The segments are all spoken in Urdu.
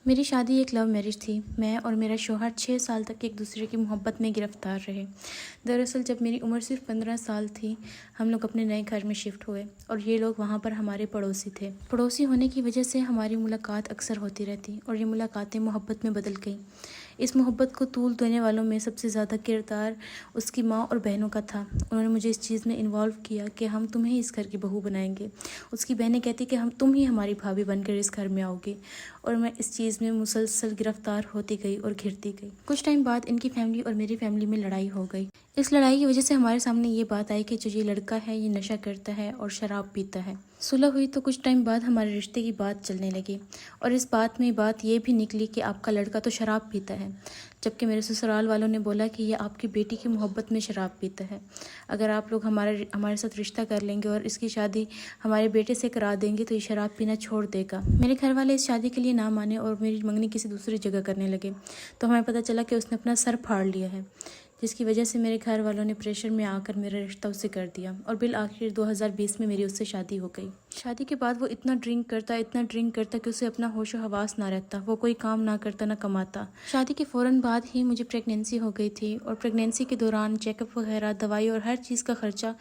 میری شادی ایک لو میرج تھی۔ میں اور میرا شوہر 6 سال تک ایک دوسرے کی محبت میں گرفتار رہے۔ دراصل جب میری عمر صرف 15 سال تھی، ہم لوگ اپنے نئے گھر میں شفٹ ہوئے اور یہ لوگ وہاں پر ہمارے پڑوسی تھے۔ پڑوسی ہونے کی وجہ سے ہماری ملاقات اکثر ہوتی رہتی اور یہ ملاقاتیں محبت میں بدل گئیں۔ اس محبت کو طول دینے والوں میں سب سے زیادہ کردار اس کی ماں اور بہنوں کا تھا۔ انہوں نے مجھے اس چیز میں انوالو کیا کہ ہم تمہیں اس گھر کی بہو بنائیں گے۔ اس کی بہنیں کہتی کہ تم ہی ہماری بھابھی بن کر اس گھر میں آؤ گی، اور میں اس چیز میں مسلسل گرفتار ہوتی گئی اور گھرتی گئی۔ کچھ ٹائم بعد ان کی فیملی اور میری فیملی میں لڑائی ہو گئی۔ اس لڑائی کی وجہ سے ہمارے سامنے یہ بات آئی کہ جو یہ لڑکا ہے یہ نشہ کرتا ہے اور شراب پیتا ہے۔ صلح ہوئی تو کچھ ٹائم بعد ہمارے رشتے کی بات چلنے لگی، اور اس بات میں بات یہ بھی نکلی کہ آپ کا لڑکا تو شراب پیتا ہے، جبکہ میرے سسرال والوں نے بولا کہ یہ آپ کی بیٹی کی محبت میں شراب پیتا ہے۔ اگر آپ لوگ ہمارے ساتھ رشتہ کر لیں گے اور اس کی شادی ہمارے بیٹے سے کرا دیں گے تو یہ شراب پینا چھوڑ دے گا۔ میرے گھر والے اس شادی کے لیے نہ مانے اور میری منگنی کسی دوسری جگہ کرنے لگے، تو ہمیں پتہ چلا کہ اس نے اپنا سر پھاڑ لیا ہے، جس کی وجہ سے میرے گھر والوں نے پریشر میں آ کر میرا رشتہ اس سے کر دیا، اور بالآخر 2020 میں میری اس سے شادی ہو گئی۔ شادی کے بعد وہ اتنا ڈرنک کرتا کہ اسے اپنا ہوش و حواس نہ رہتا، وہ کوئی کام نہ کرتا نہ کماتا۔ شادی کے فوراً بعد ہی مجھے پریگنینسی ہو گئی تھی، اور پریگنینسی کے دوران چیک اپ وغیرہ، دوائی اور ہر چیز کا خرچہ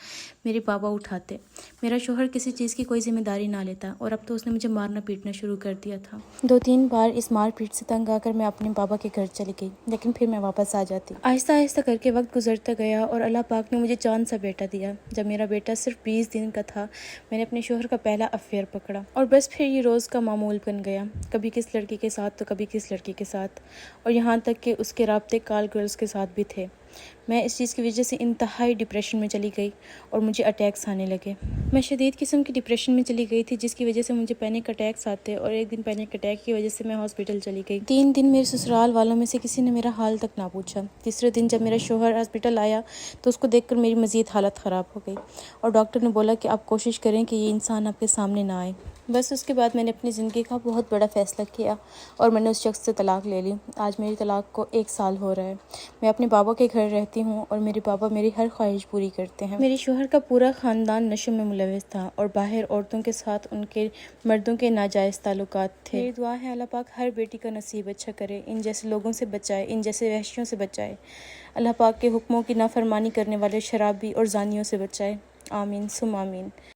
میرے بابا اٹھاتے۔ میرا شوہر کسی چیز کی کوئی ذمہ داری نہ لیتا، اور اب تو اس نے مجھے مارنا پیٹنا شروع کر دیا تھا۔ 2-3 بار اس مار پیٹ سے تنگ آ کر میں اپنے بابا کے گھر چلی گئی، لیکن پھر میں واپس آ جاتی۔ آہستہ آہستہ کر کے وقت گزرتا گیا اور اللہ پاک نے مجھے چاند سا بیٹا دیا۔ جب میرا بیٹا صرف 20 دن کا تھا، میں نے اپنے شوہر کا پہلا افیئر پکڑا، اور بس پھر یہ روز کا معمول بن گیا، کبھی کس لڑکی کے ساتھ تو کبھی کس لڑکی کے ساتھ، اور یہاں تک کہ اس کے رابطے کال گرلز کے ساتھ بھی تھے۔ میں اس چیز کی وجہ سے انتہائی ڈپریشن میں چلی گئی اور مجھے اٹیکس آنے لگے۔ میں شدید قسم کی ڈپریشن میں چلی گئی تھی، جس کی وجہ سے مجھے پینک اٹیکس آتے، اور ایک دن پینک اٹیک کی وجہ سے میں ہاسپٹل چلی گئی۔ 3 دن میرے سسرال والوں میں سے کسی نے میرا حال تک نہ پوچھا۔ تیسرے دن جب میرا شوہر ہاسپٹل آیا تو اس کو دیکھ کر میری مزید حالت خراب ہو گئی، اور ڈاکٹر نے بولا کہ آپ کوشش کریں کہ یہ انسان آپ کے سامنے نہ آئے۔ بس اس کے بعد میں نے اپنی زندگی کا بہت بڑا فیصلہ کیا، اور میں نے اس شخص سے طلاق لے لی۔ آج میری طلاق کو 1 سال ہو رہا ہے۔ میں اپنے بابا کے گھر رہتی ہوں، اور میرے بابا میری ہر خواہش پوری کرتے ہیں۔ میرے شوہر کا پورا خاندان نشے میں ملوث تھا، اور باہر عورتوں کے ساتھ ان کے مردوں کے ناجائز تعلقات تھے۔ میری دعا ہے اللہ پاک ہر بیٹی کا نصیب اچھا کرے، ان جیسے لوگوں سے بچائے، ان جیسے وحشیوں سے بچائے۔ اللہ پاک کے حکموں کی نافرمانی کرنے والے شرابی اور زانیوں سے بچائے۔ آمین ثم آمین۔